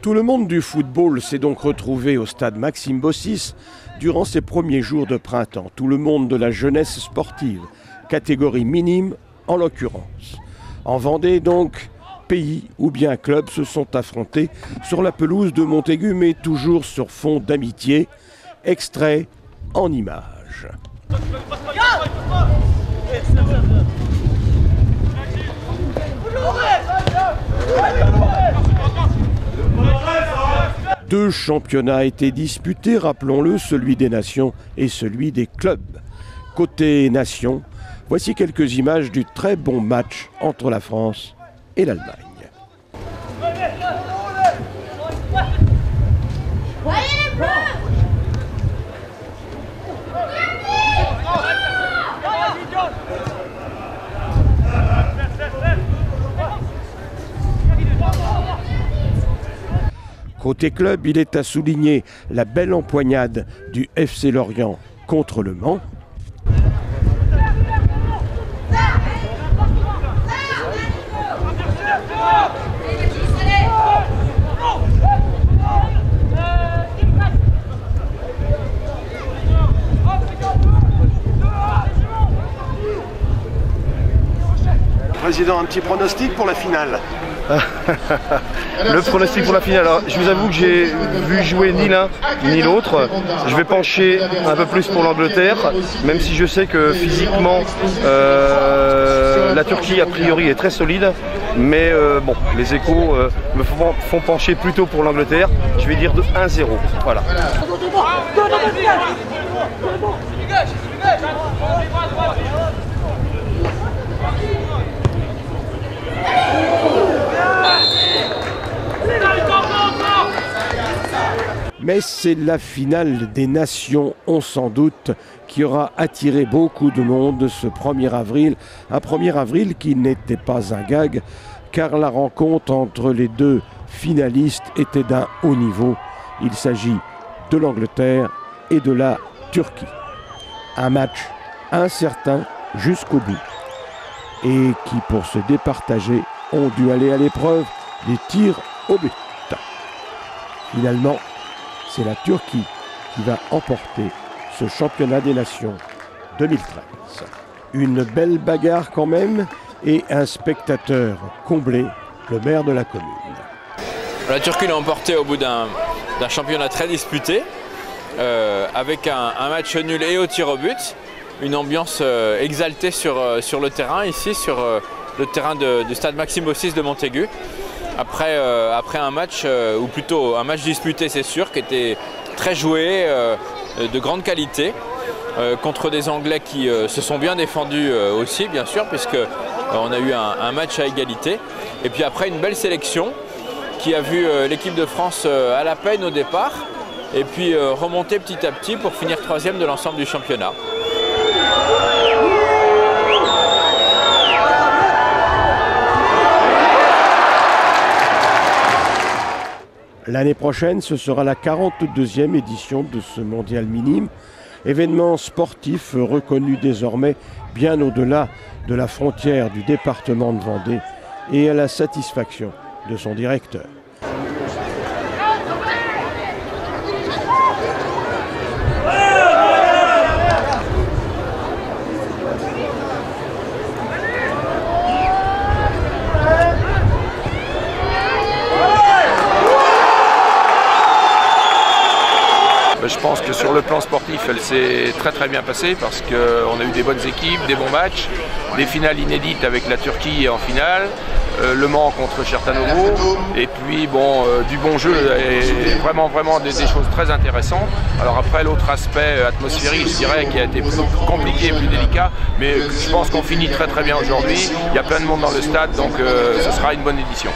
Tout le monde du football s'est donc retrouvé au stade Maxime Bossis durant ces premiers jours de printemps. Tout le monde de la jeunesse sportive, catégorie minime en l'occurrence. En Vendée donc, pays ou bien clubs se sont affrontés sur la pelouse de Montaigu, mais toujours sur fond d'amitié. Extrait en images. Deux championnats étaient disputés, rappelons-le, celui des nations et celui des clubs. Côté nations, voici quelques images du très bon match entre la France et l'Allemagne. Côté club, il est à souligner la belle empoignade du FC Lorient contre le Mans. Président, un petit pronostic pour la finale. Le pronostic pour la finale, alors je vous avoue que j'ai vu jouer ni l'un ni l'autre. Je vais pencher un peu plus pour l'Angleterre, même si je sais que physiquement la Turquie a priori est très solide. Mais bon, les échos me font pencher plutôt pour l'Angleterre. Je vais dire de 1-0. Voilà. Mais c'est la finale des nations, on s'en doute, qui aura attiré beaucoup de monde ce 1er avril. Un 1er avril qui n'était pas un gag, car la rencontre entre les deux finalistes était d'un haut niveau. Il s'agit de l'Angleterre et de la Turquie. Un match incertain jusqu'au bout. Et qui, pour se départager, ont dû aller à l'épreuve des tirs au but. Finalement, c'est la Turquie qui va emporter ce championnat des nations 2013. Une belle bagarre quand même et un spectateur comblé, le maire de la commune. La Turquie l'a emporté au bout d'un championnat très disputé, avec un match nul et au tir au but. Une ambiance exaltée sur le terrain, ici sur le terrain du stade Maxime Bossis de Montaigu. Après un match, ou plutôt un match disputé, c'est sûr, qui était très joué, de grande qualité, contre des Anglais qui se sont bien défendus aussi, bien sûr, puisqu'on a eu un match à égalité. Et puis après, une belle sélection qui a vu l'équipe de France à la peine au départ, et puis remonter petit à petit pour finir 3e de l'ensemble du championnat. L'année prochaine, ce sera la 42e édition de ce mondial minime, événement sportif reconnu désormais bien au-delà de la frontière du département de Vendée et à la satisfaction de son directeur. Je pense que sur le plan sportif, elle s'est très bien passée parce qu'on a eu des bonnes équipes, des bons matchs, des finales inédites avec la Turquie en finale, Le Mans contre Chertanovo, et puis bon, du bon jeu et vraiment des choses très intéressantes. Alors après, l'autre aspect atmosphérique, je dirais, qui a été plus compliqué, plus délicat, mais je pense qu'on finit très bien aujourd'hui. Il y a plein de monde dans le stade, donc ce sera une bonne édition.